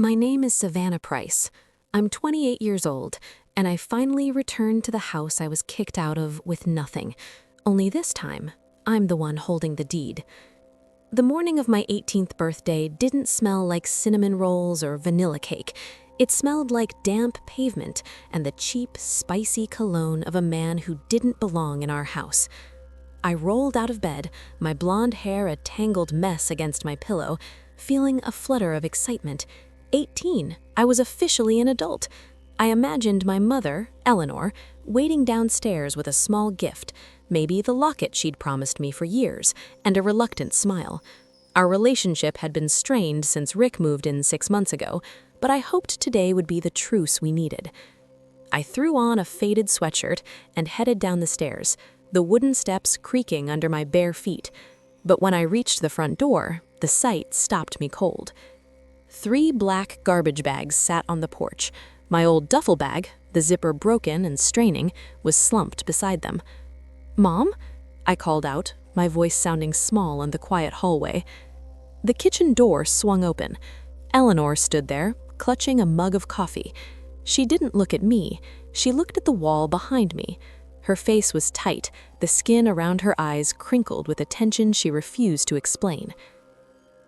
My name is Savannah Price. I'm 28 years old, and I finally returned to the house I was kicked out of with nothing. Only this time, I'm the one holding the deed. The morning of my 18th birthday didn't smell like cinnamon rolls or vanilla cake. It smelled like damp pavement and the cheap, spicy cologne of a man who didn't belong in our house. I rolled out of bed, my blonde hair a tangled mess against my pillow, feeling a flutter of excitement. 18, I was officially an adult. I imagined my mother, Eleanor, waiting downstairs with a small gift, maybe the locket she'd promised me for years, and a reluctant smile. Our relationship had been strained since Rick moved in 6 months ago, but I hoped today would be the truce we needed. I threw on a faded sweatshirt and headed down the stairs, the wooden steps creaking under my bare feet. But when I reached the front door, the sight stopped me cold. 3 black garbage bags sat on the porch. My old duffel bag, the zipper broken and straining, was slumped beside them. "Mom?" I called out, my voice sounding small in the quiet hallway. The kitchen door swung open. Eleanor stood there, clutching a mug of coffee. She didn't look at me. She looked at the wall behind me. Her face was tight, the skin around her eyes crinkled with a tension she refused to explain.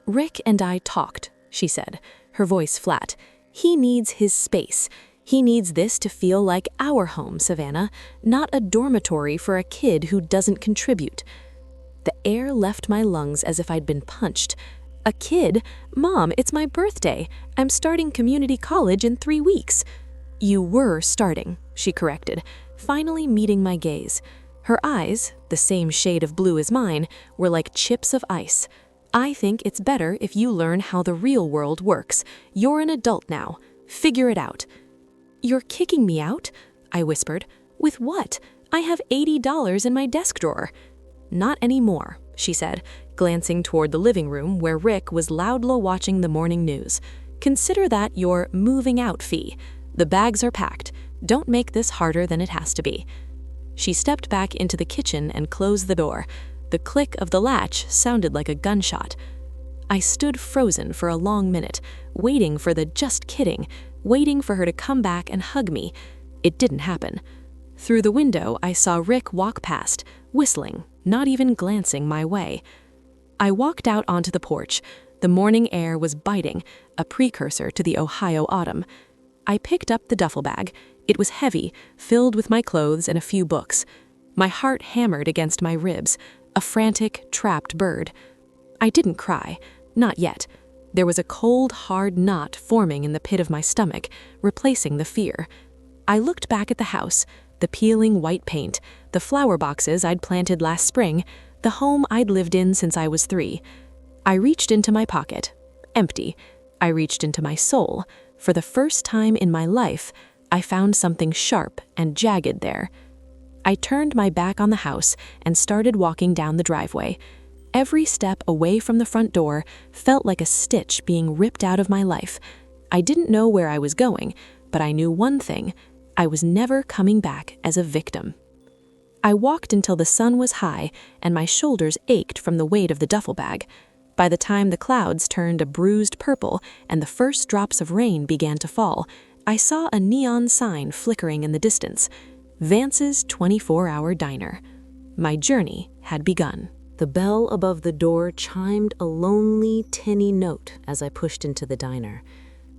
"Rick and I talked," she said, her voice flat. "He needs his space. He needs this to feel like our home, Savannah, not a dormitory for a kid who doesn't contribute." The air left my lungs as if I'd been punched. "A kid? Mom, it's my birthday. I'm starting community college in 3 weeks." "You were starting," she corrected, finally meeting my gaze. Her eyes, the same shade of blue as mine, were like chips of ice. "I think it's better if you learn how the real world works. You're an adult now. Figure it out." "You're kicking me out?" I whispered. "With what? I have $80 in my desk drawer." "Not anymore," she said, glancing toward the living room where Rick was loudly watching the morning news. "Consider that your moving out fee. The bags are packed. Don't make this harder than it has to be." She stepped back into the kitchen and closed the door. The click of the latch sounded like a gunshot. I stood frozen for a long minute, waiting for the "just kidding," waiting for her to come back and hug me. It didn't happen. Through the window, I saw Rick walk past, whistling, not even glancing my way. I walked out onto the porch. The morning air was biting, a precursor to the Ohio autumn. I picked up the duffel bag. It was heavy, filled with my clothes and a few books. My heart hammered against my ribs, a frantic, trapped bird. I didn't cry, not yet. There was a cold, hard knot forming in the pit of my stomach, replacing the fear. I looked back at the house, the peeling white paint, the flower boxes I'd planted last spring, the home I'd lived in since I was 3. I reached into my pocket, empty. I reached into my soul. For the first time in my life, I found something sharp and jagged there. I turned my back on the house and started walking down the driveway. Every step away from the front door felt like a stitch being ripped out of my life. I didn't know where I was going, but I knew one thing: I was never coming back as a victim. I walked until the sun was high and my shoulders ached from the weight of the duffel bag. By the time the clouds turned a bruised purple and the first drops of rain began to fall, I saw a neon sign flickering in the distance: Vance's 24-hour diner. My journey had begun. The bell above the door chimed a lonely, tinny note as I pushed into the diner.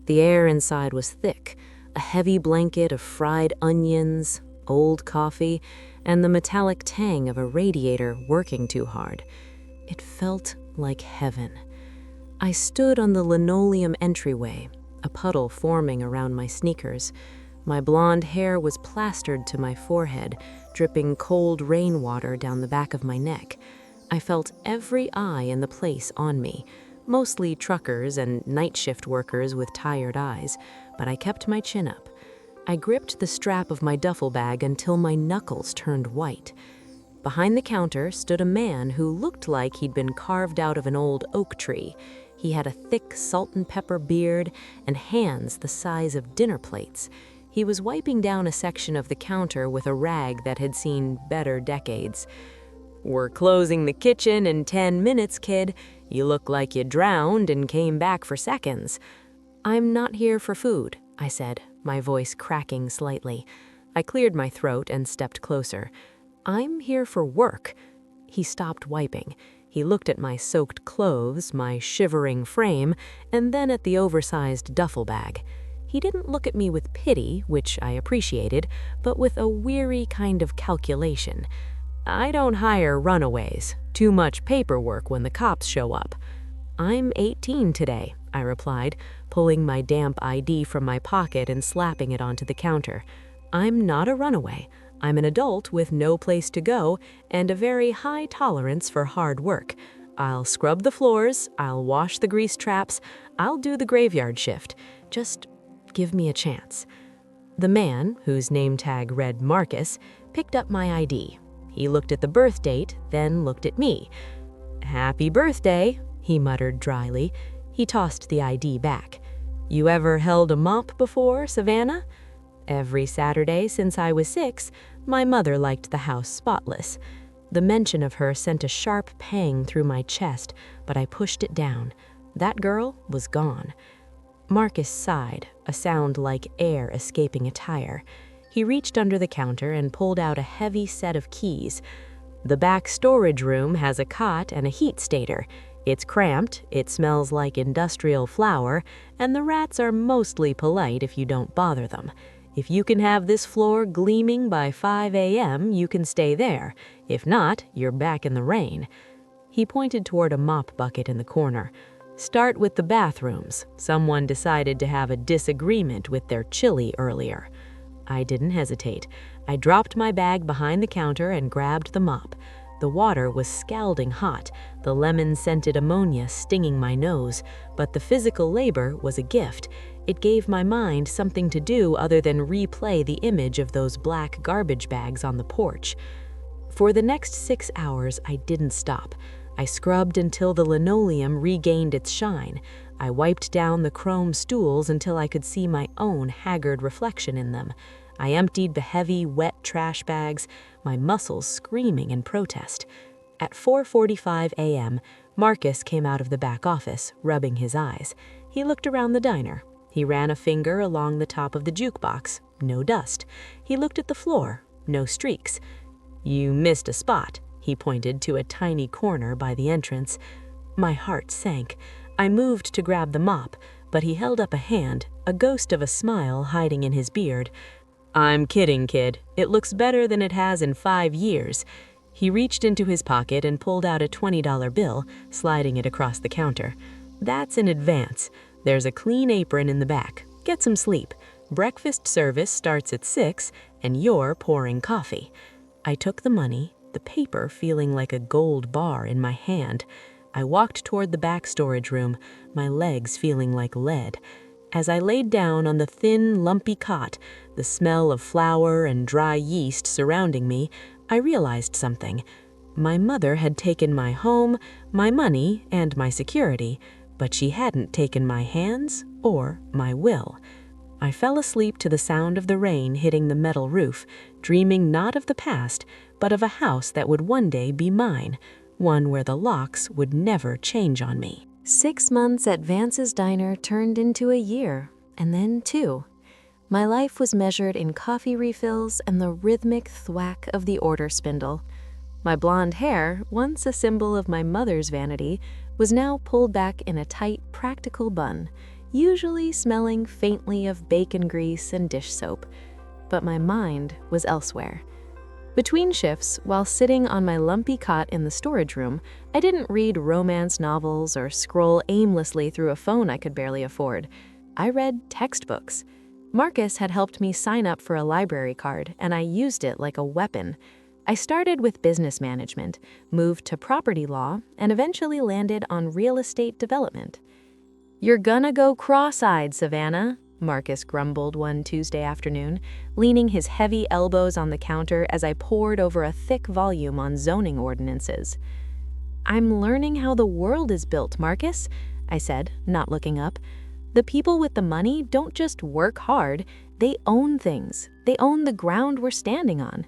The air inside was thick, a heavy blanket of fried onions, old coffee, and the metallic tang of a radiator working too hard. It felt like heaven. I stood on the linoleum entryway, a puddle forming around my sneakers. My blonde hair was plastered to my forehead, dripping cold rainwater down the back of my neck. I felt every eye in the place on me, mostly truckers and night shift workers with tired eyes, but I kept my chin up. I gripped the strap of my duffel bag until my knuckles turned white. Behind the counter stood a man who looked like he'd been carved out of an old oak tree. He had a thick salt and pepper beard and hands the size of dinner plates. He was wiping down a section of the counter with a rag that had seen better decades. "We're closing the kitchen in 10 minutes, kid. You look like you drowned and came back for seconds." "I'm not here for food," I said, my voice cracking slightly. I cleared my throat and stepped closer. "I'm here for work." He stopped wiping. He looked at my soaked clothes, my shivering frame, and then at the oversized duffel bag. He didn't look at me with pity, which I appreciated, but with a weary kind of calculation. "I don't hire runaways. Too much paperwork when the cops show up." "I'm 18 today," I replied, pulling my damp ID from my pocket and slapping it onto the counter. "I'm not a runaway. I'm an adult with no place to go and a very high tolerance for hard work. I'll scrub the floors, I'll wash the grease traps, I'll do the graveyard shift. Just give me a chance." The man, whose name tag read Marcus, picked up my ID. He looked at the birth date, then looked at me. "Happy birthday," he muttered dryly. He tossed the ID back. "You ever held a mop before, Savannah?" Every Saturday since I was 6, my mother liked the house spotless. The mention of her sent a sharp pang through my chest, but I pushed it down. That girl was gone. Marcus sighed, a sound like air escaping a tire. He reached under the counter and pulled out a heavy set of keys. "The back storage room has a cot and a heat stator. It's cramped, it smells like industrial flour, and the rats are mostly polite if you don't bother them. If you can have this floor gleaming by 5 a.m., you can stay there. If not, you're back in the rain." He pointed toward a mop bucket in the corner. "Start with the bathrooms. Someone decided to have a disagreement with their chili earlier." I didn't hesitate. I dropped my bag behind the counter and grabbed the mop. The water was scalding hot, the lemon-scented ammonia stinging my nose, but the physical labor was a gift. It gave my mind something to do other than replay the image of those black garbage bags on the porch. For the next 6 hours, I didn't stop. I scrubbed until the linoleum regained its shine. I wiped down the chrome stools until I could see my own haggard reflection in them. I emptied the heavy, wet trash bags, my muscles screaming in protest. At 4:45 a.m., Marcus came out of the back office, rubbing his eyes. He looked around the diner. He ran a finger along the top of the jukebox. No dust. He looked at the floor. No streaks. "You missed a spot." He pointed to a tiny corner by the entrance. My heart sank. I moved to grab the mop, but he held up a hand, a ghost of a smile hiding in his beard. "I'm kidding, kid. It looks better than it has in 5 years. He reached into his pocket and pulled out a $20 bill, sliding it across the counter. "That's in advance. There's a clean apron in the back. Get some sleep. Breakfast service starts at 6, and you're pouring coffee." I took the money, the paper feeling like a gold bar in my hand. I walked toward the back storage room, my legs feeling like lead. As I laid down on the thin, lumpy cot, the smell of flour and dry yeast surrounding me, I realized something. My mother had taken my home, my money, and my security, but she hadn't taken my hands or my will. I fell asleep to the sound of the rain hitting the metal roof, dreaming not of the past, but of a house that would one day be mine, one where the locks would never change on me. 6 months at Vance's Diner turned into a year, and then 2. My life was measured in coffee refills and the rhythmic thwack of the order spindle. My blonde hair, once a symbol of my mother's vanity, was now pulled back in a tight, practical bun, usually smelling faintly of bacon grease and dish soap. But my mind was elsewhere. Between shifts, while sitting on my lumpy cot in the storage room, I didn't read romance novels or scroll aimlessly through a phone I could barely afford. I read textbooks. Marcus had helped me sign up for a library card, and I used it like a weapon. I started with business management, moved to property law, and eventually landed on real estate development. "You're gonna go cross-eyed, Savannah," Marcus grumbled one Tuesday afternoon, leaning his heavy elbows on the counter as I pored over a thick volume on zoning ordinances. "I'm learning how the world is built, Marcus," I said, not looking up. "The people with the money don't just work hard, they own things. They own the ground we're standing on."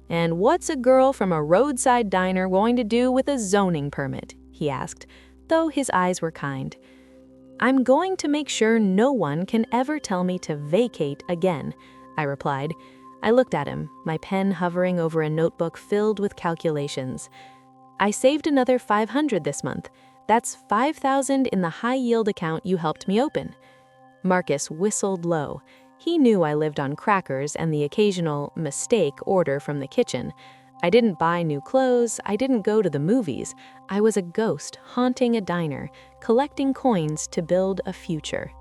"And what's a girl from a roadside diner going to do with a zoning permit?" he asked, though his eyes were kind. "I'm going to make sure no one can ever tell me to vacate again," I replied. I looked at him, my pen hovering over a notebook filled with calculations. "I saved another $500 this month. That's $5,000 in the high-yield account you helped me open." Marcus whistled low. He knew I lived on crackers and the occasional mistake order from the kitchen. I didn't buy new clothes, I didn't go to the movies. I was a ghost haunting a diner, collecting coins to build a future.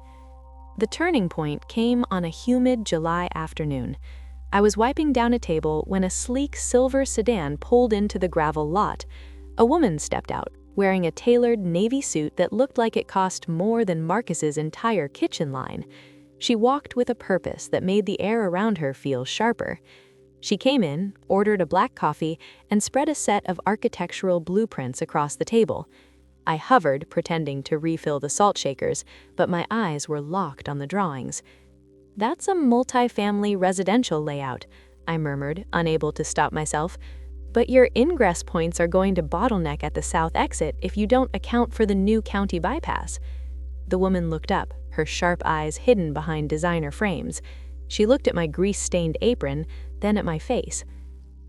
The turning point came on a humid July afternoon. I was wiping down a table when a sleek silver sedan pulled into the gravel lot. A woman stepped out, wearing a tailored navy suit that looked like it cost more than Marcus's entire kitchen line. She walked with a purpose that made the air around her feel sharper. She came in, ordered a black coffee, and spread a set of architectural blueprints across the table. I hovered, pretending to refill the salt shakers, but my eyes were locked on the drawings. "That's a multi-family residential layout," I murmured, unable to stop myself. "But your ingress points are going to bottleneck at the south exit if you don't account for the new county bypass." The woman looked up, her sharp eyes hidden behind designer frames. She looked at my grease-stained apron, then at my face.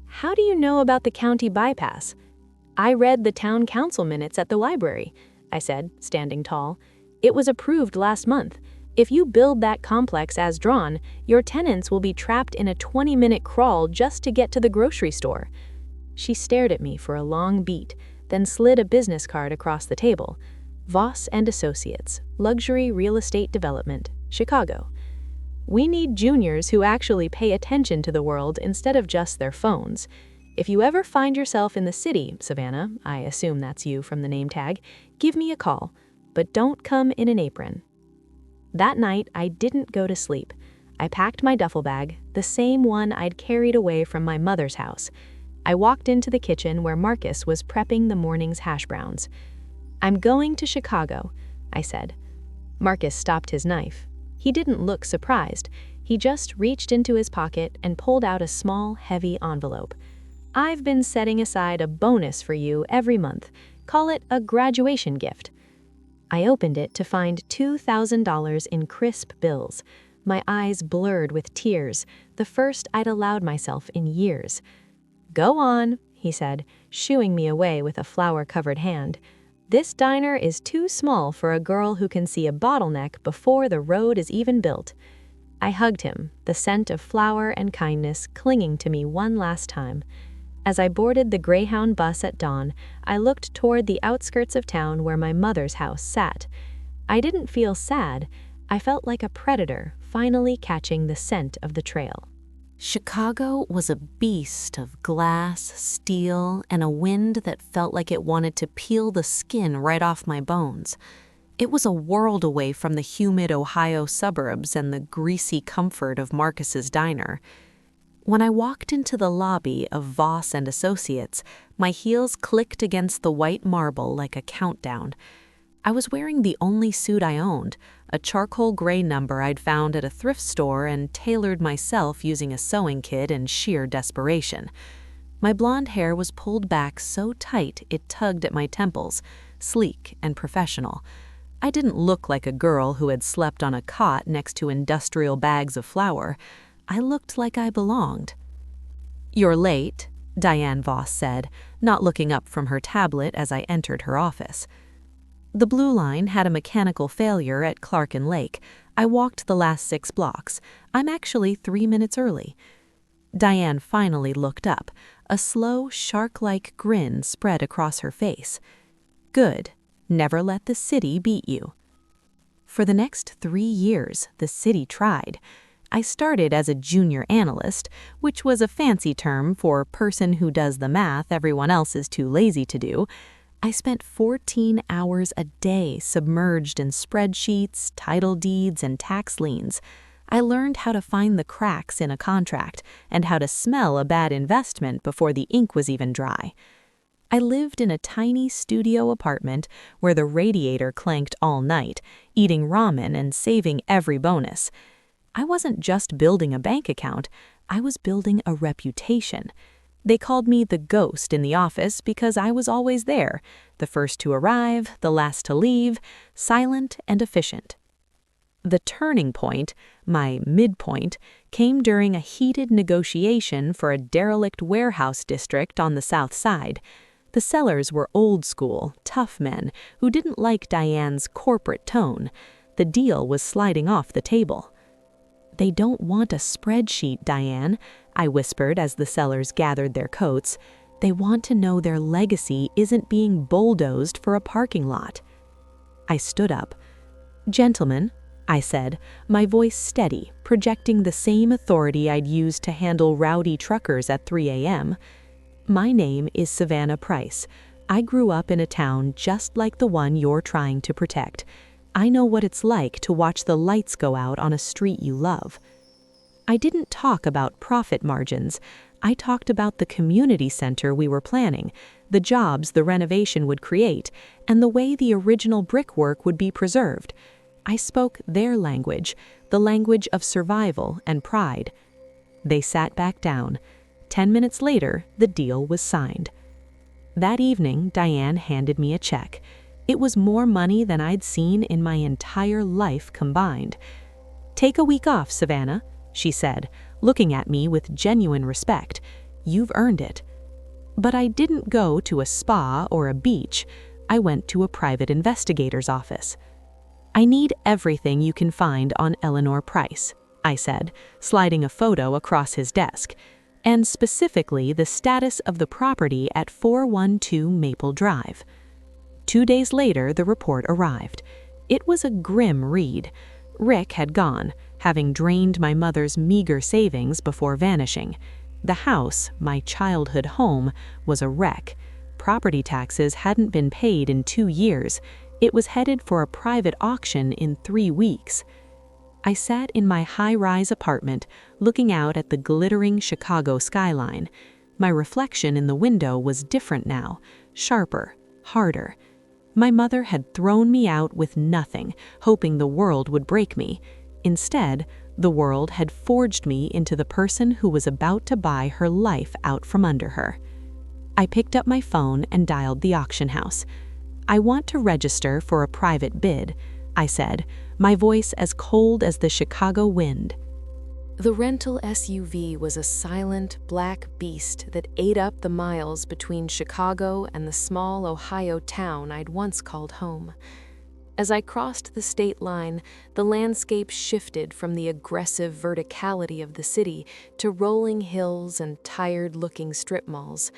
"How do you know about the county bypass?" "I read the town council minutes at the library," I said, standing tall. "It was approved last month. If you build that complex as drawn, your tenants will be trapped in a 20-minute crawl just to get to the grocery store." She stared at me for a long beat, then slid a business card across the table. "Voss and Associates, Luxury Real Estate Development, Chicago. We need juniors who actually pay attention to the world instead of just their phones. If you ever find yourself in the city, Savannah, I assume that's you from the name tag, give me a call, but don't come in an apron." That night, I didn't go to sleep. I packed my duffel bag, the same one I'd carried away from my mother's house. I walked into the kitchen where Marcus was prepping the morning's hash browns. "I'm going to Chicago," I said. Marcus stopped his knife. He didn't look surprised. He just reached into his pocket and pulled out a small, heavy envelope. "I've been setting aside a bonus for you every month. Call it a graduation gift." I opened it to find $2,000 in crisp bills. My eyes blurred with tears, the first I'd allowed myself in years. "Go on," he said, shooing me away with a flour-covered hand. "This diner is too small for a girl who can see a bottleneck before the road is even built." I hugged him, the scent of flour and kindness clinging to me one last time. As I boarded the Greyhound bus at dawn, I looked toward the outskirts of town where my mother's house sat. I didn't feel sad. I felt like a predator finally catching the scent of the trail. Chicago was a beast of glass, steel, and a wind that felt like it wanted to peel the skin right off my bones. It was a world away from the humid Ohio suburbs and the greasy comfort of Marcus's diner. When I walked into the lobby of Voss and Associates, my heels clicked against the white marble like a countdown. I was wearing the only suit I owned, a charcoal gray number I'd found at a thrift store and tailored myself using a sewing kit in sheer desperation. My blonde hair was pulled back so tight it tugged at my temples, sleek and professional. I didn't look like a girl who had slept on a cot next to industrial bags of flour. I looked like I belonged. "You're late," Diane Voss said, not looking up from her tablet as I entered her office. The Blue Line had a mechanical failure at Clark and Lake. I walked the last 6 blocks. I'm actually 3 minutes early. Diane finally looked up. A slow, shark-like grin spread across her face. "Good. Never let the city beat you." For the next 3 years, the city tried. I started as a junior analyst, which was a fancy term for person who does the math everyone else is too lazy to do. I spent 14 hours a day submerged in spreadsheets, title deeds, and tax liens. I learned how to find the cracks in a contract and how to smell a bad investment before the ink was even dry. I lived in a tiny studio apartment where the radiator clanked all night, eating ramen and saving every bonus. I wasn't just building a bank account, I was building a reputation. They called me the ghost in the office because I was always there, the first to arrive, the last to leave, silent and efficient. The turning point, my midpoint, came during a heated negotiation for a derelict warehouse district on the south side. The sellers were old school, tough men who didn't like Diane's corporate tone. The deal was sliding off the table. "They don't want a spreadsheet, Diane," I whispered as the sellers gathered their coats. "They want to know their legacy isn't being bulldozed for a parking lot." I stood up. "Gentlemen," I said, my voice steady, projecting the same authority I'd used to handle rowdy truckers at 3 a.m. "My name is Savannah Price. I grew up in a town just like the one you're trying to protect. I know what it's like to watch the lights go out on a street you love." I didn't talk about profit margins. I talked about the community center we were planning, the jobs the renovation would create, and the way the original brickwork would be preserved. I spoke their language, the language of survival and pride. They sat back down. 10 minutes later, the deal was signed. That evening, Diane handed me a check. It was more money than I'd seen in my entire life combined. "Take a week off, Savannah," she said, looking at me with genuine respect. "You've earned it." But I didn't go to a spa or a beach. I went to a private investigator's office. "I need everything you can find on Eleanor Price," I said, sliding a photo across his desk, "and specifically the status of the property at 412 Maple Drive." 2 days later, the report arrived. It was a grim read. Rick had gone, having drained my mother's meager savings before vanishing. The house, my childhood home, was a wreck. Property taxes hadn't been paid in 2 years. It was headed for a private auction in 3 weeks. I sat in my high-rise apartment, looking out at the glittering Chicago skyline. My reflection in the window was different now, sharper, harder. My mother had thrown me out with nothing, hoping the world would break me. Instead, the world had forged me into the person who was about to buy her life out from under her. I picked up my phone and dialed the auction house. "I want to register for a private bid," I said, my voice as cold as the Chicago wind. The rental SUV was a silent, black beast that ate up the miles between Chicago and the small Ohio town I'd once called home. As I crossed the state line, the landscape shifted from the aggressive verticality of the city to rolling hills and tired-looking strip malls.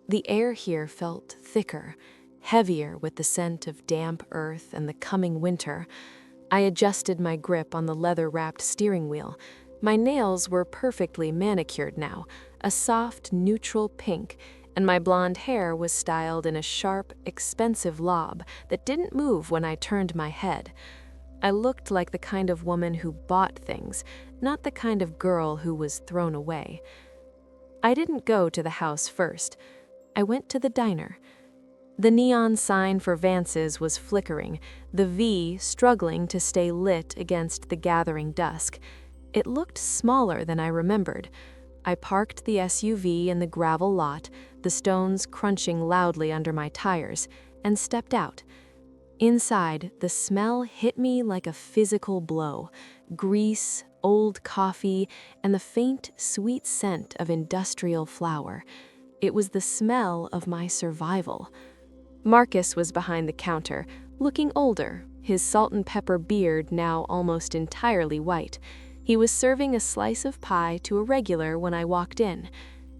The air here felt thicker, heavier with the scent of damp earth and the coming winter. I adjusted my grip on the leather-wrapped steering wheel. My nails were perfectly manicured now, a soft, neutral pink, and my blonde hair was styled in a sharp, expensive lob that didn't move when I turned my head. I looked like the kind of woman who bought things, not the kind of girl who was thrown away. I didn't go to the house first. I went to the diner. The neon sign for Vance's was flickering, the V struggling to stay lit against the gathering dusk. It looked smaller than I remembered. I parked the SUV in the gravel lot, the stones crunching loudly under my tires, and stepped out. Inside, the smell hit me like a physical blow. Grease, old coffee, and the faint, sweet scent of industrial flour. It was the smell of my survival. Marcus was behind the counter, looking older, his salt and pepper beard now almost entirely white. He was serving a slice of pie to a regular when I walked in.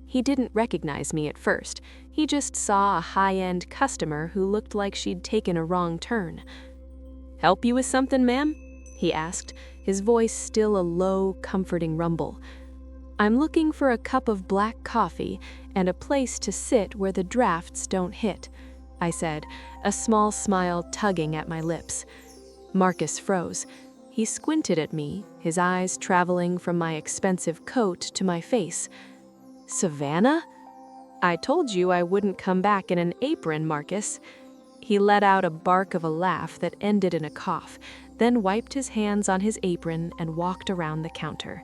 He didn't recognize me at first. He just saw a high-end customer who looked like she'd taken a wrong turn. "Help you with something, ma'am?" he asked, his voice still a low, comforting rumble. "I'm looking for a cup of black coffee and a place to sit where the drafts don't hit," I said, a small smile tugging at my lips. Marcus froze. He squinted at me, his eyes traveling from my expensive coat to my face. "Savannah? I told you I wouldn't come back in an apron, Marcus." He let out a bark of a laugh that ended in a cough, then wiped his hands on his apron and walked around the counter.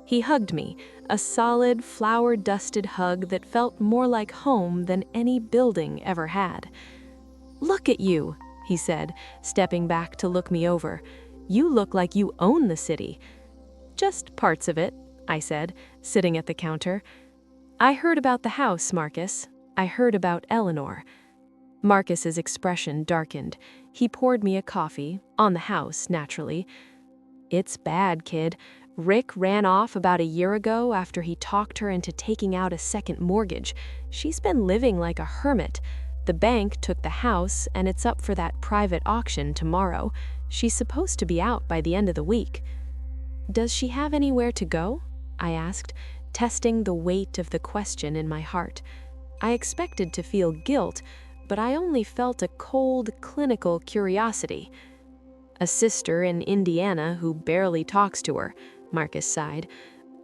He hugged me, a solid, flower-dusted hug that felt more like home than any building ever had. "Look at you," he said, stepping back to look me over. "You look like you own the city." "Just parts of it," I said, sitting at the counter. "I heard about the house, Marcus. I heard about Eleanor." Marcus's expression darkened. He poured me a coffee, on the house, naturally. "It's bad, kid. Rick ran off about a year ago after he talked her into taking out a second mortgage. She's been living like a hermit. The bank took the house, and it's up for that private auction tomorrow. She's supposed to be out by the end of the week." "Does she have anywhere to go?" I asked, testing the weight of the question in my heart. I expected to feel guilt, but I only felt a cold, clinical curiosity. "A sister in Indiana who barely talks to her," Marcus sighed.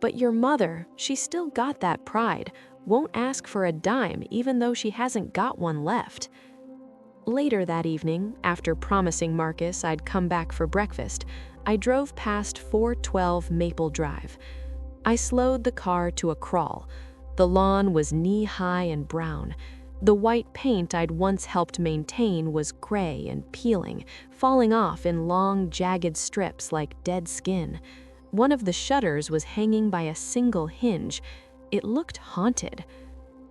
"But your mother, she's still got that pride, won't ask for a dime even though she hasn't got one left." Later that evening, after promising Marcus I'd come back for breakfast, I drove past 412 Maple Drive. I slowed the car to a crawl. The lawn was knee-high and brown. The white paint I'd once helped maintain was gray and peeling, falling off in long, jagged strips like dead skin. One of the shutters was hanging by a single hinge. It looked haunted.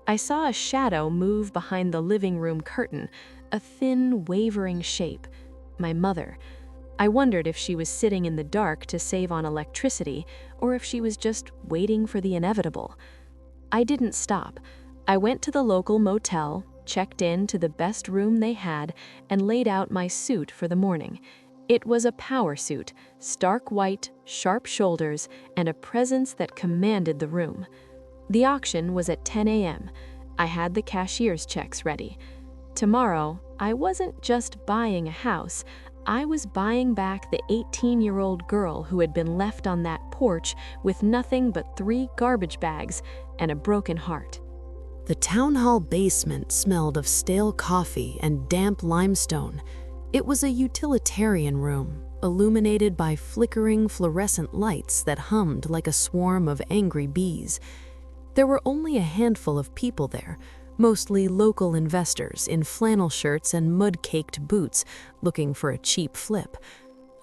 I saw a shadow move behind the living room curtain, a thin, wavering shape. My mother. I wondered if she was sitting in the dark to save on electricity, or if she was just waiting for the inevitable. I didn't stop. I went to the local motel, checked in to the best room they had, and laid out my suit for the morning. It was a power suit, stark white, sharp shoulders, and a presence that commanded the room. The auction was at 10 a.m. I had the cashier's checks ready. Tomorrow, I wasn't just buying a house, I was buying back the 18-year-old girl who had been left on that porch with nothing but 3 garbage bags and a broken heart. The town hall basement smelled of stale coffee and damp limestone. It was a utilitarian room, illuminated by flickering fluorescent lights that hummed like a swarm of angry bees. There were only a handful of people there, mostly local investors in flannel shirts and mud-caked boots looking for a cheap flip.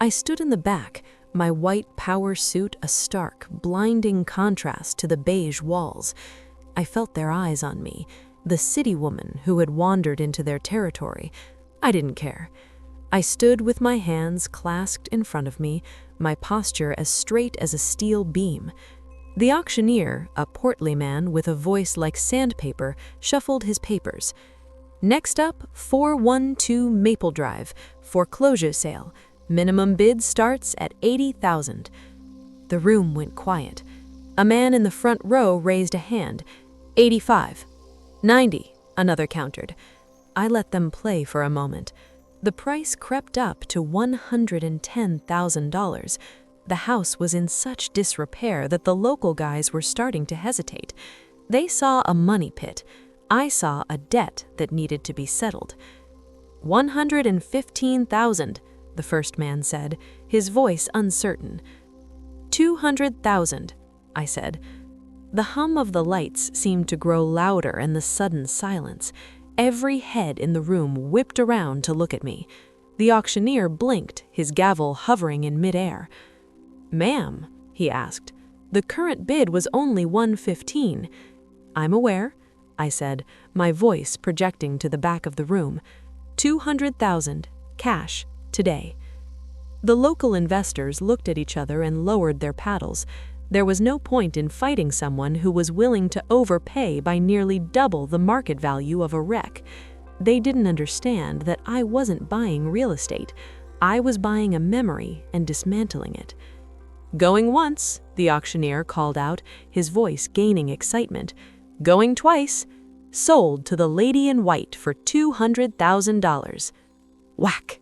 I stood in the back, my white power suit a stark, blinding contrast to the beige walls. I felt their eyes on me, the city woman who had wandered into their territory. I didn't care. I stood with my hands clasped in front of me, my posture as straight as a steel beam. The auctioneer, a portly man with a voice like sandpaper, shuffled his papers. "Next up, 412 Maple Drive, foreclosure sale. Minimum bid starts at $80,000. The room went quiet. A man in the front row raised a hand. $85. $90, another countered. I let them play for a moment. The price crept up to $110,000. The house was in such disrepair that the local guys were starting to hesitate. They saw a money pit. I saw a debt that needed to be settled. $115,000, the first man said, his voice uncertain. $200,000, I said. The hum of the lights seemed to grow louder in the sudden silence. Every head in the room whipped around to look at me. The auctioneer blinked, his gavel hovering in midair. "Ma'am," he asked, "the current bid was only $115. "I'm aware," I said, my voice projecting to the back of the room. $200,000, cash, today. The local investors looked at each other and lowered their paddles. There was no point in fighting someone who was willing to overpay by nearly double the market value of a wreck. They didn't understand that I wasn't buying real estate. I was buying a memory and dismantling it. "Going once," the auctioneer called out, his voice gaining excitement. "Going twice. Sold to the lady in white for $200,000. Whack!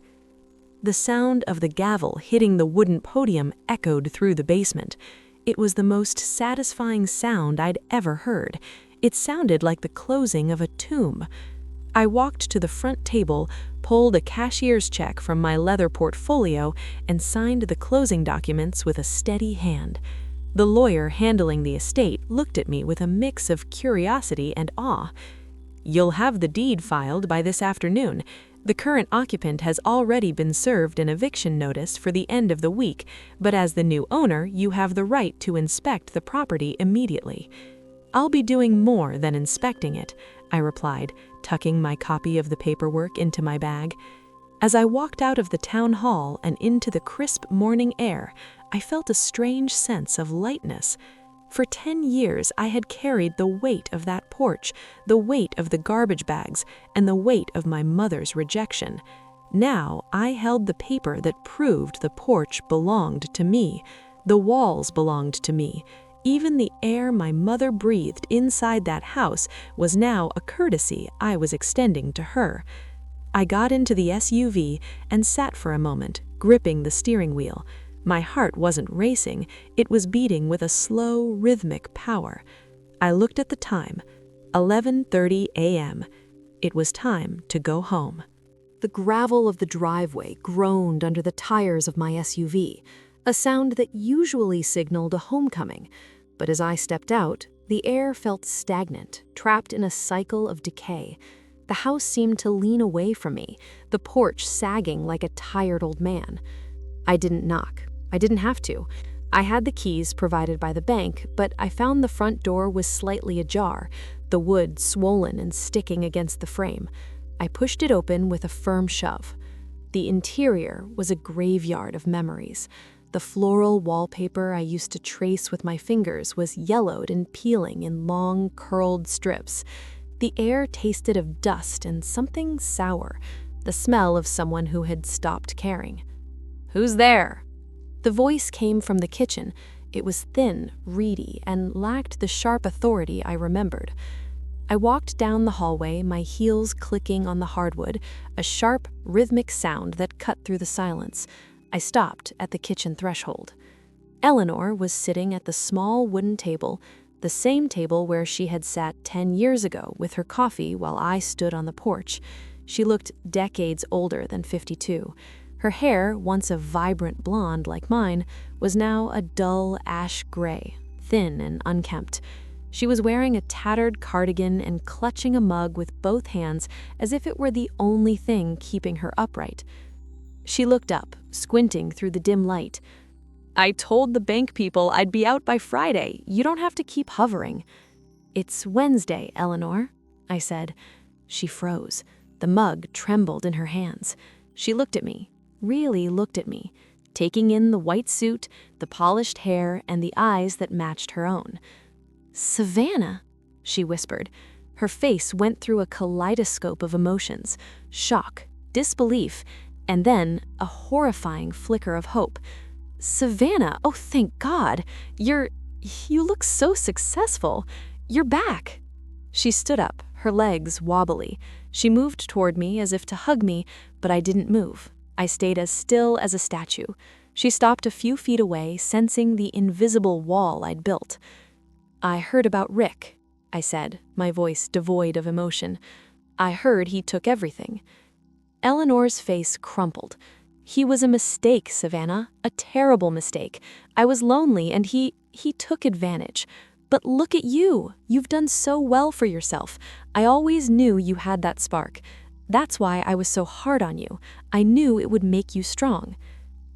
The sound of the gavel hitting the wooden podium echoed through the basement. It was the most satisfying sound I'd ever heard. It sounded like the closing of a tomb. I walked to the front table, pulled a cashier's check from my leather portfolio, and signed the closing documents with a steady hand. The lawyer handling the estate looked at me with a mix of curiosity and awe. "You'll have the deed filed by this afternoon. The current occupant has already been served an eviction notice for the end of the week, but as the new owner, you have the right to inspect the property immediately." "I'll be doing more than inspecting it," I replied, tucking my copy of the paperwork into my bag. As I walked out of the town hall and into the crisp morning air, I felt a strange sense of lightness. For 10 years, I had carried the weight of that porch, the weight of the garbage bags, and the weight of my mother's rejection. Now, I held the paper that proved the porch belonged to me. The walls belonged to me. Even the air my mother breathed inside that house was now a courtesy I was extending to her. I got into the SUV and sat for a moment, gripping the steering wheel. My heart wasn't racing, it was beating with a slow, rhythmic power. I looked at the time, 11:30 a.m. It was time to go home. The gravel of the driveway groaned under the tires of my SUV, a sound that usually signaled a homecoming. But as I stepped out, the air felt stagnant, trapped in a cycle of decay. The house seemed to lean away from me, the porch sagging like a tired old man. I didn't knock. I didn't have to. I had the keys provided by the bank, but I found the front door was slightly ajar, the wood swollen and sticking against the frame. I pushed it open with a firm shove. The interior was a graveyard of memories. The floral wallpaper I used to trace with my fingers was yellowed and peeling in long, curled strips. The air tasted of dust and something sour, the smell of someone who had stopped caring. "Who's there?" The voice came from the kitchen. It was thin, reedy, and lacked the sharp authority I remembered. I walked down the hallway, my heels clicking on the hardwood, a sharp, rhythmic sound that cut through the silence. I stopped at the kitchen threshold. Eleanor was sitting at the small wooden table, the same table where she had sat 10 years ago with her coffee while I stood on the porch. She looked decades older than 52. Her hair, once a vibrant blonde like mine, was now a dull ash gray, thin and unkempt. She was wearing a tattered cardigan and clutching a mug with both hands as if it were the only thing keeping her upright. She looked up, squinting through the dim light. "I told the bank people I'd be out by Friday. You don't have to keep hovering." "It's Wednesday, Eleanor," I said. She froze. The mug trembled in her hands. She looked at me, really looked at me, taking in the white suit, the polished hair, and the eyes that matched her own. "Savannah," she whispered. Her face went through a kaleidoscope of emotions, shock, disbelief, and then a horrifying flicker of hope. "Savannah, oh thank God, you look so successful. You're back." She stood up, her legs wobbly. She moved toward me as if to hug me, but I didn't move. I stayed as still as a statue. She stopped a few feet away, sensing the invisible wall I'd built. "I heard about Rick," I said, my voice devoid of emotion. "I heard he took everything." Eleanor's face crumpled. "He was a mistake, Savannah, a terrible mistake. I was lonely and he took advantage. But look at you. You've done so well for yourself. I always knew you had that spark. That's why I was so hard on you. I knew it would make you strong."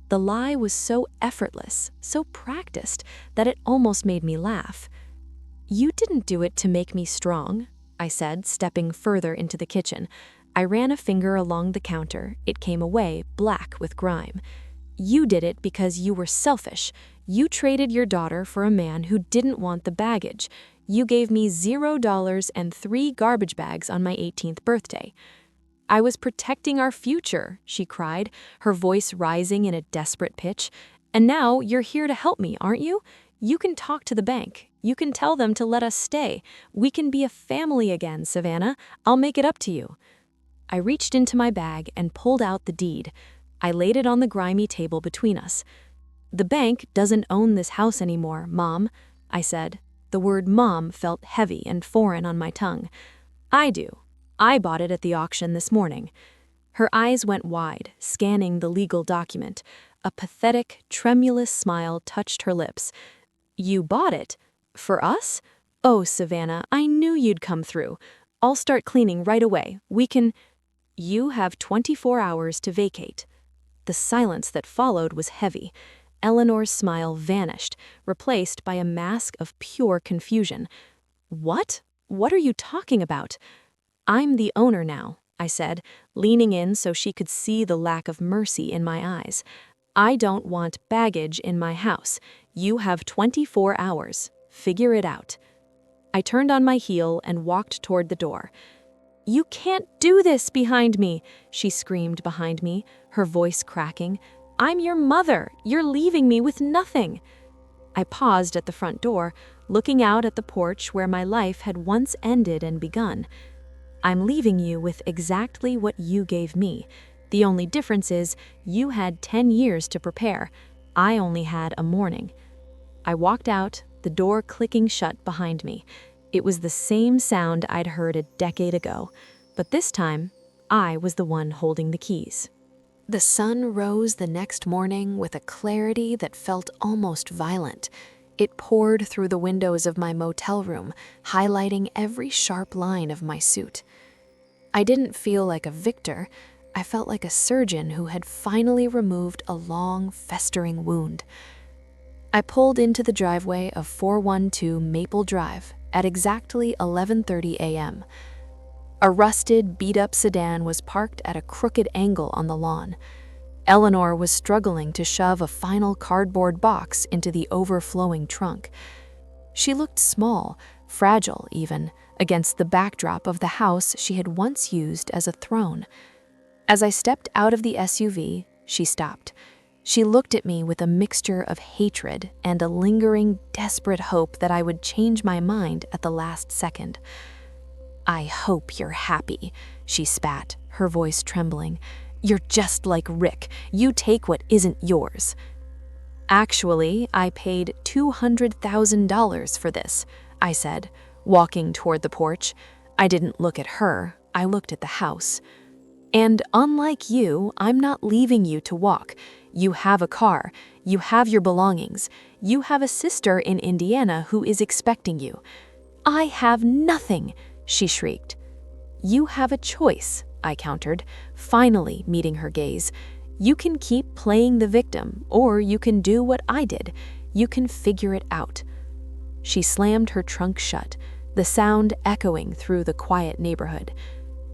The lie was so effortless, so practiced, that it almost made me laugh. "You didn't do it to make me strong," I said, stepping further into the kitchen. I ran a finger along the counter. It came away, black with grime. "You did it because you were selfish. You traded your daughter for a man who didn't want the baggage. You gave me $0 and 3 garbage bags on my 18th birthday." "I was protecting our future," she cried, her voice rising in a desperate pitch. "And now you're here to help me, aren't you? You can talk to the bank. You can tell them to let us stay. We can be a family again, Savannah. I'll make it up to you." I reached into my bag and pulled out the deed. I laid it on the grimy table between us. "The bank doesn't own this house anymore, Mom," I said. The word Mom felt heavy and foreign on my tongue. "I do. I bought it at the auction this morning." Her eyes went wide, scanning the legal document. A pathetic, tremulous smile touched her lips. You bought it? For us? Oh, Savannah, I knew you'd come through. I'll start cleaning right away. You have 24 hours to vacate. The silence that followed was heavy. Eleanor's smile vanished, replaced by a mask of pure confusion. What? What are you talking about? I'm the owner now, I said, leaning in so she could see the lack of mercy in my eyes. I don't want baggage in my house. You have 24 hours. Figure it out. I turned on my heel and walked toward the door. You can't do this behind me, she screamed behind me, her voice cracking. I'm your mother. You're leaving me with nothing. I paused at the front door, looking out at the porch where my life had once ended and begun. I'm leaving you with exactly what you gave me. The only difference is you had 10 years to prepare. I only had a morning. I walked out, the door clicking shut behind me. It was the same sound I'd heard a decade ago, but this time, I was the one holding the keys. The sun rose the next morning with a clarity that felt almost violent. It poured through the windows of my motel room, highlighting every sharp line of my suit. I didn't feel like a victor. I felt like a surgeon who had finally removed a long, festering wound. I pulled into the driveway of 412 Maple Drive at exactly 11:30 a.m. A rusted, beat-up sedan was parked at a crooked angle on the lawn. Eleanor was struggling to shove a final cardboard box into the overflowing trunk. She looked small, fragile even, against the backdrop of the house she had once used as a throne. As I stepped out of the SUV, she stopped. She looked at me with a mixture of hatred and a lingering, desperate hope that I would change my mind at the last second. I hope you're happy, she spat, her voice trembling. You're just like Rick. You take what isn't yours. Actually, I paid $200,000 for this, I said, walking toward the porch. I didn't look at her, I looked at the house. And unlike you, I'm not leaving you to walk. You have a car. You have your belongings. You have a sister in Indiana who is expecting you. I have nothing, she shrieked. You have a choice, I countered, finally meeting her gaze. You can keep playing the victim, or you can do what I did. You can figure it out. She slammed her trunk shut, the sound echoing through the quiet neighborhood.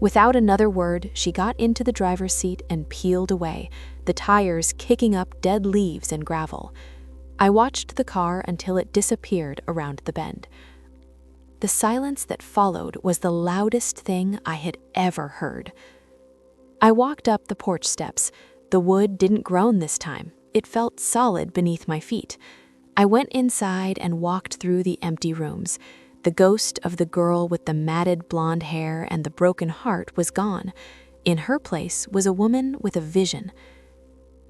Without another word, she got into the driver's seat and peeled away, the tires kicking up dead leaves and gravel. I watched the car until it disappeared around the bend. The silence that followed was the loudest thing I had ever heard. I walked up the porch steps. The wood didn't groan this time. It felt solid beneath my feet. I went inside and walked through the empty rooms. The ghost of the girl with the matted blonde hair and the broken heart was gone. In her place was a woman with a vision.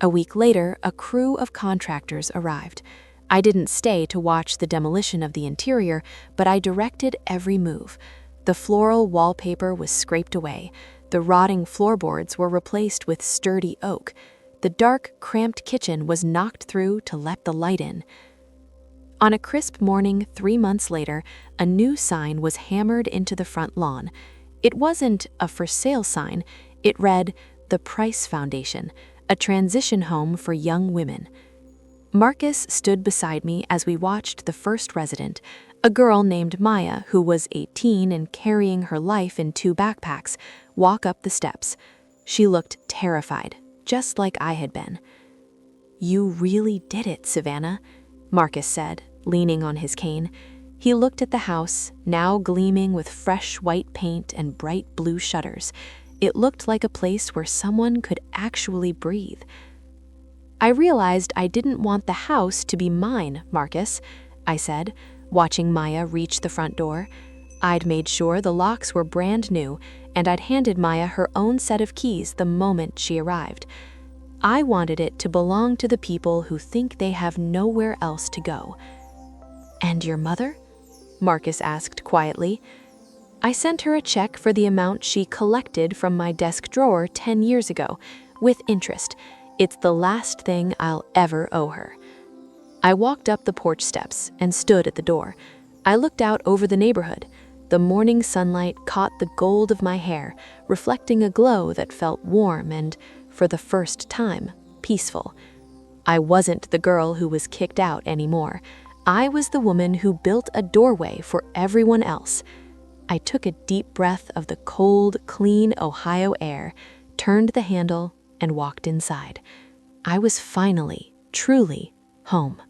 A week later, a crew of contractors arrived. I didn't stay to watch the demolition of the interior, but I directed every move. The floral wallpaper was scraped away. The rotting floorboards were replaced with sturdy oak. The dark, cramped kitchen was knocked through to let the light in. On a crisp morning 3 months later, a new sign was hammered into the front lawn. It wasn't a for sale sign. It read, "The Price Foundation, a transition home for young women." Marcus stood beside me as we watched the first resident, a girl named Maya who was 18 and carrying her life in 2 backpacks, walk up the steps. She looked terrified, just like I had been. "You really did it, Savannah," Marcus said, leaning on his cane. He looked at the house, now gleaming with fresh white paint and bright blue shutters. It looked like a place where someone could actually breathe. "I realized I didn't want the house to be mine, Marcus," I said, watching Maya reach the front door. I'd made sure the locks were brand new, and I'd handed Maya her own set of keys the moment she arrived. I wanted it to belong to the people who think they have nowhere else to go. "And your mother?" Marcus asked quietly. "I sent her a check for the amount she collected from my desk drawer 10 years ago, with interest. It's the last thing I'll ever owe her." I walked up the porch steps and stood at the door. I looked out over the neighborhood. The morning sunlight caught the gold of my hair, reflecting a glow that felt warm and, for the first time, peaceful. I wasn't the girl who was kicked out anymore. I was the woman who built a doorway for everyone else. I took a deep breath of the cold, clean Ohio air, turned the handle, and walked inside. I was finally, truly home.